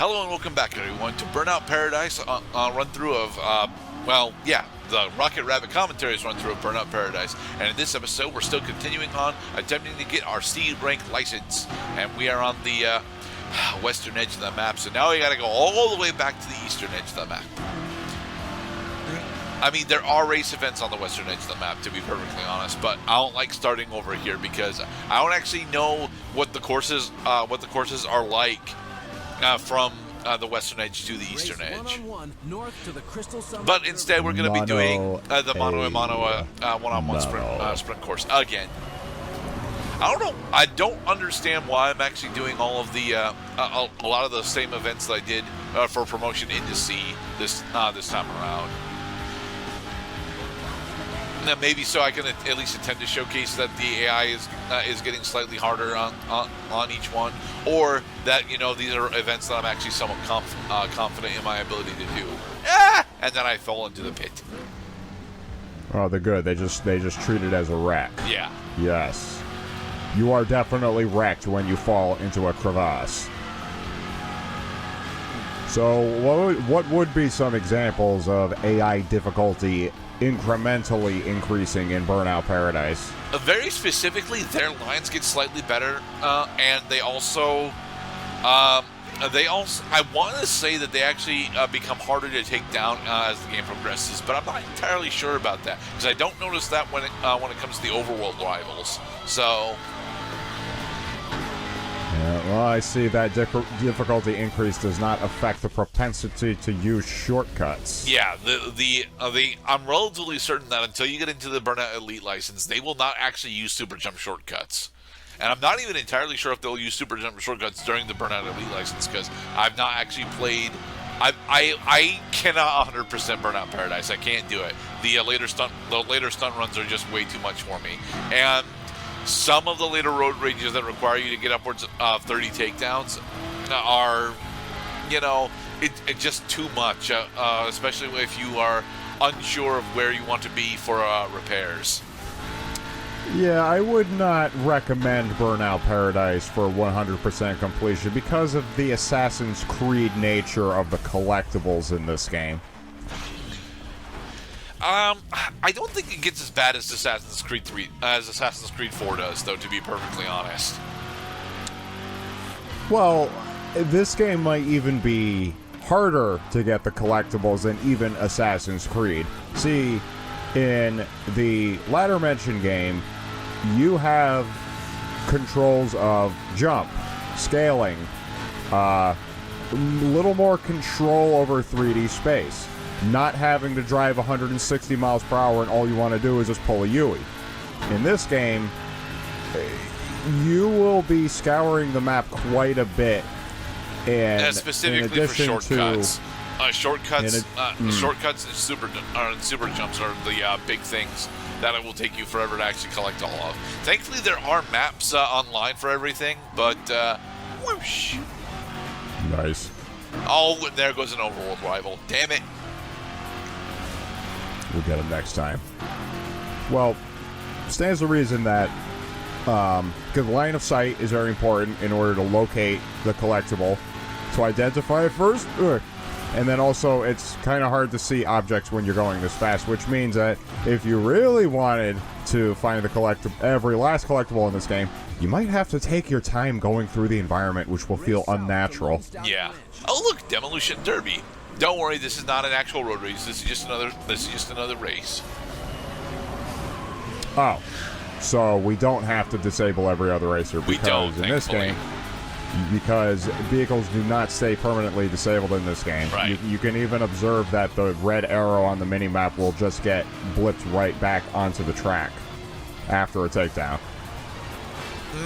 Hello and welcome back, everyone, to Burnout Paradise, run-through of, the Rocket Rabbit Commentaries run-through of Burnout Paradise. And in this episode, we're still continuing on attempting to get our C rank license. And we are on the western edge of the map, so now we gotta go all the way back to the eastern edge of the map. I mean, there are race events on the western edge of the map, to be perfectly honest, but I don't like starting over here because I don't actually know what the courses are like from the western edge to the eastern edge. But instead, we're going to be doing the mono-a-mono one-on-one sprint course again. I don't know. I don't understand why I'm actually doing all of the a lot of the same events that I did for promotion into C this time around. Now, maybe so I can at least attempt to showcase that the AI is getting slightly harder on each one, or that these are events that I'm actually somewhat confident in my ability to do. And then I fall into the pit. Oh, they're good. They just treat it as a wreck. Yeah. Yes. You are definitely wrecked when you fall into a crevasse. So, what would be some examples of AI difficulty incrementally increasing in Burnout Paradise? Very specifically, their lines get slightly better, and they also, I want to say that they actually become harder to take down as the game progresses, but I'm not entirely sure about that because I don't notice that when it comes to the overworld rivals. So. Yeah, well, I see that difficulty increase does not affect the propensity to use shortcuts. Yeah, I'm relatively certain that until you get into the Burnout Elite license, they will not actually use super jump shortcuts. And I'm not even entirely sure if they'll use super jump shortcuts during the Burnout Elite license because I've not actually played. I cannot 100% Burnout Paradise. I can't do it. The later stunt runs are just way too much for me. And some of the later road rages that require you to get upwards of 30 takedowns are, it's just too much, especially if you are unsure of where you want to be for repairs. Yeah, I would not recommend Burnout Paradise for 100% completion because of the Assassin's Creed nature of the collectibles in this game. I don't think it gets as bad as Assassin's Creed 4 does, though, to be perfectly honest. Well, this game might even be harder to get the collectibles than even Assassin's Creed. See, in the latter mentioned game, you have controls of jump, scaling, little more control over 3D space. Not having to drive 160 miles per hour and all you want to do is just pull a Yui. In this game, you will be scouring the map quite a bit, and specifically for shortcuts. Shortcuts and super jumps are the big things that it will take you forever to actually collect all of. Thankfully, there are maps online for everything, but whoosh. Nice. Oh, and there goes an overworld rival. Damn it. We'll get them next time. Well, stands to reason that because line of sight is very important in order to locate the collectible, to identify it first, and then also it's kind of hard to see objects when you're going this fast, which means that if you really wanted to find the every last collectible in this game, you might have to take your time going through the environment, which will feel unnatural. Yeah. Oh, look, Demolition Derby. Don't worry, this is not an actual road race. This is just another race. Oh, so we don't have to disable every other racer because in this game, because vehicles do not stay permanently disabled in this game. Right. You can even observe that the red arrow on the mini-map will just get blipped right back onto the track after a takedown.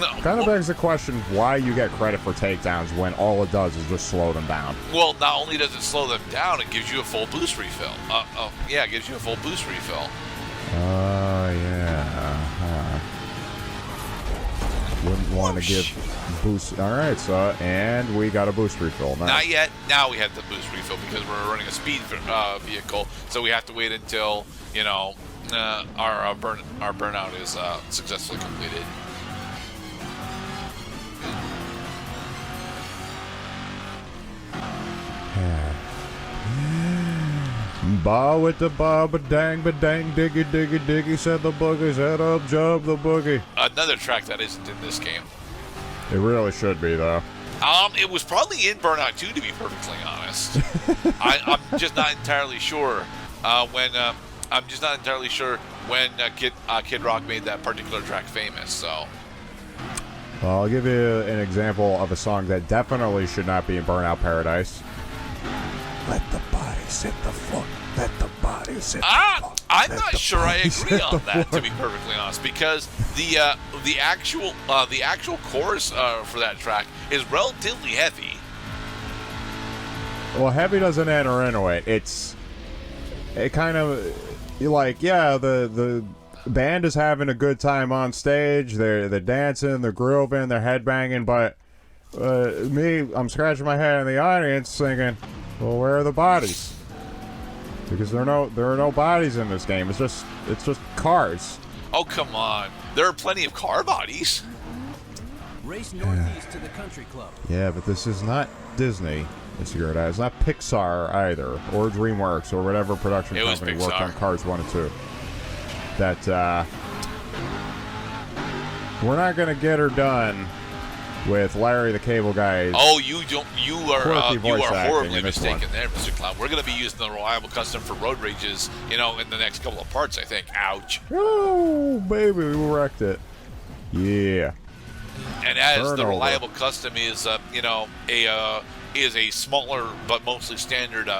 No. Kind of begs the question why you get credit for takedowns when all it does is just slow them down. Well, not only does it slow them down, it gives you a full boost refill. It gives you a full boost refill. Yeah. Wouldn't want to give boost. All right, so and we got a boost refill. Nice. Not yet. Now we have the boost refill because we're running a speed vehicle, so we have to wait until our burnout is successfully completed. Ba with the ba ba dang diggy diggy diggy, said the boogie, set up jump the boogie. Another track that isn't in this game. It really should be though. It was probably in Burnout 2, to be perfectly honest. I'm just not entirely sure when Kid Rock made that particular track famous. So, well, I'll give you an example of a song that definitely should not be in Burnout Paradise. Let the bodies hit the floor. Let the bodies hit the floor. I'm not sure I agree on that, to be perfectly honest, because the actual chorus for that track is relatively heavy. Well, heavy doesn't enter into it. It kind of like, yeah, the band is having a good time on stage. They're dancing, they're grooving, they're headbanging, but I'm scratching my head in the audience thinking, well, where are the bodies? Because there are no bodies in this game. It's just cars. Oh, come on. There are plenty of car bodies. Race northeast to the country club. Yeah, but this is not Disney. It's not Pixar either, or DreamWorks, or whatever production company worked on Cars 1 and 2. That we're not gonna get her done with Larry the Cable Guy. Oh, you are horribly mistaken one. there, Mr. Clown. We're going to be using the reliable custom for road rages, in the next couple of parts, I think. Ouch. Oh, baby, we wrecked it. Yeah. And as the reliable custom is, is a smaller but mostly standard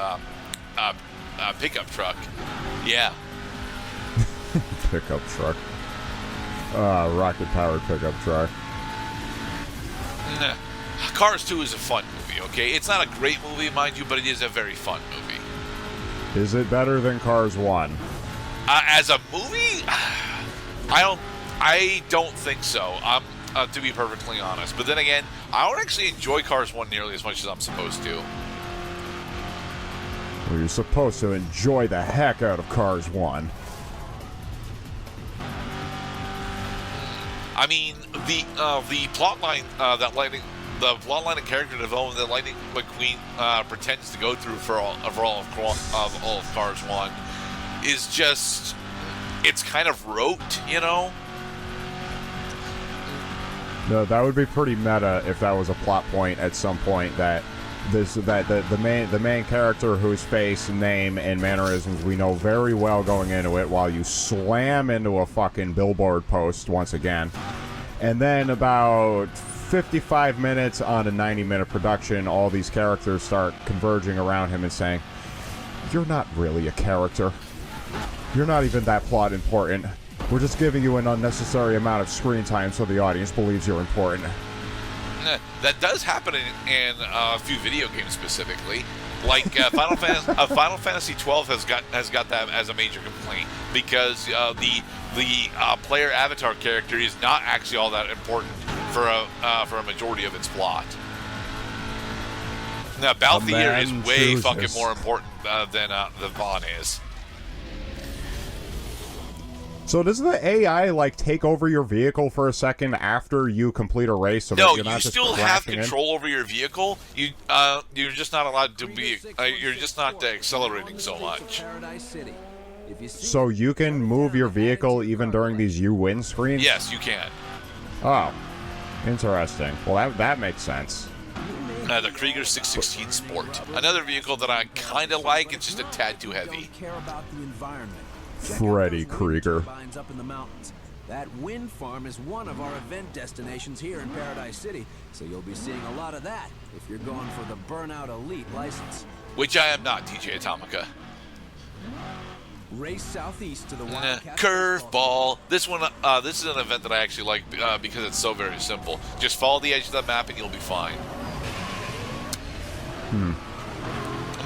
pickup truck. Yeah. Pickup truck. Rocket-powered pickup truck. Cars 2 is a fun movie, okay? It's not a great movie, mind you, but it is a very fun movie. Is it better than Cars 1? As a movie, I don't think so. To be perfectly honest. But then again, I don't actually enjoy Cars 1 nearly as much as I'm supposed to. Well, you're supposed to enjoy the heck out of Cars 1. I mean, the plot line the plot line and character development that Lightning McQueen pretends to go through for all of Cars 1 is just, it's kind of rote, No, that would be pretty meta if that was a plot point at some point, that the main character whose face, name, and mannerisms we know very well going into it, while you slam into a fucking billboard post once again, and then about 55 minutes on a 90-minute production, all these characters start converging around him and saying, "You're not really a character. You're not even that plot important. We're just giving you an unnecessary amount of screen time so the audience believes you're important." That does happen in a few video games specifically. Like Final Fantasy 12 has got that as a major complaint, because the player avatar character is not actually all that important for a majority of its plot. Now, Balthier is way fucking more important than Vaughn is. So does the AI take over your vehicle for a second after you complete a race? So no, that you're not you just still have crashing control over your vehicle. You're just not allowed to be. You're just not accelerating so much. So you can move your vehicle even during these you win screens? Yes, you can. Oh, interesting. Well, that makes sense. The Krieger 616 Sport, another vehicle that I kind of like. It's just a tad too heavy. Freddy Krieger. Up in the mountains. That wind farm is one of our event destinations here in Paradise City, so you'll be seeing a lot of that if you're going for the Burnout Elite license. Which I am not, DJ Atomica. Race southeast to the Wildcat Curveball. This is an event that I actually like because it's so very simple. Just follow the edge of the map and you'll be fine.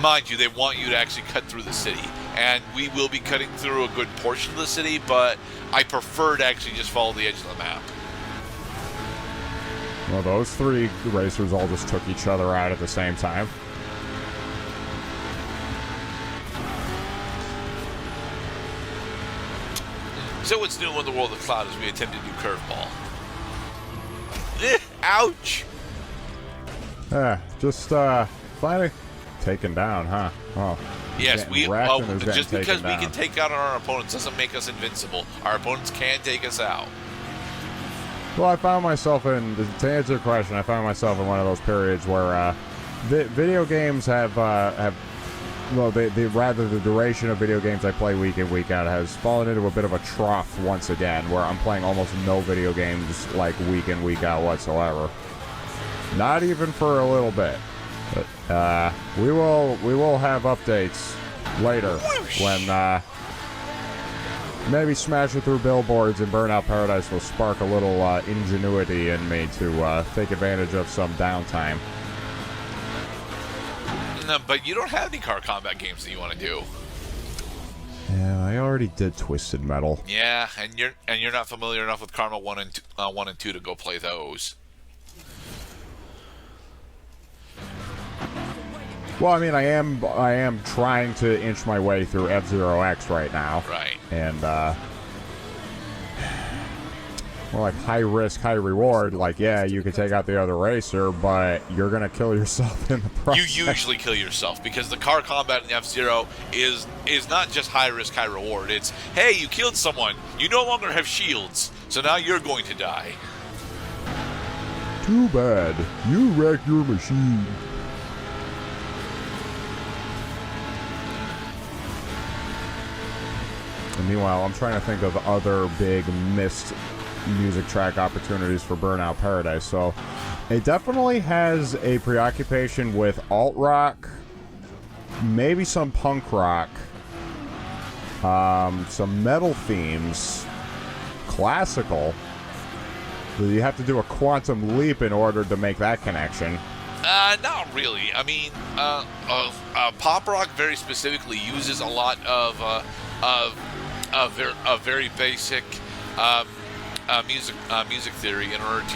Mind you, they want you to actually cut through the city, and we will be cutting through a good portion of the city, but I prefer to actually just follow the edge of the map. Well, those three racers all just took each other out at the same time. So what's new in the world of Cloud as we attempt to do Curveball? Ouch! Just Taken down, huh? Oh. Yes, just because we down. can take out our opponents doesn't make us invincible. Our opponents can take us out. Well, I found myself to answer your question, I found myself in one of those periods where video games have well, rather the duration of video games I play week in, week out has fallen into a bit of a trough once again, where I'm playing almost no video games like week in, week out whatsoever. Not even for a little bit. But we will have updates later when maybe smashing through billboards in Burnout Paradise will spark a little ingenuity in me to take advantage of some downtime. No, but you don't have any car combat games that you want to do. Yeah, I already did Twisted Metal. Yeah, and you're not familiar enough with Karma 1 and 2 to go play those. Well, I mean, I am trying to inch my way through F-Zero X right now. Right. And, more like high risk, high reward. Like, yeah, you can take out the other racer, but you're going to kill yourself in the process. You usually kill yourself because the car combat in F-Zero is not just high risk, high reward. It's, hey, you killed someone. You no longer have shields, so now you're going to die. Too bad. You wrecked your machine. And meanwhile, I'm trying to think of other big missed music track opportunities for Burnout Paradise. So it definitely has a preoccupation with alt-rock, maybe some punk rock, some metal themes, classical. You have to do a quantum leap in order to make that connection. Not really. I mean, pop rock very specifically uses a lot of very basic music theory in order to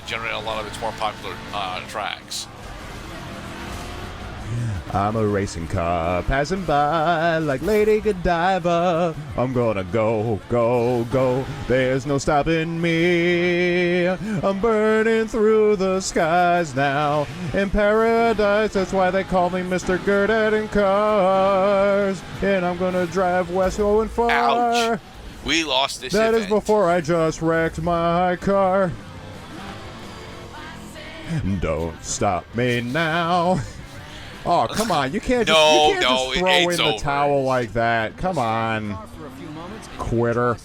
generate a lot of its more popular tracks. I'm a racing car passing by like Lady Godiva. I'm gonna go, go, go. There's no stopping me. I'm burning through the skies now. In paradise, that's why they call me Mr. Good in cars. And I'm gonna drive west going far. Ouch. We lost this That event. is before I just wrecked my car. Don't stop me now. Oh, come on. You can't just throw in the towel like that. Come on, quitter.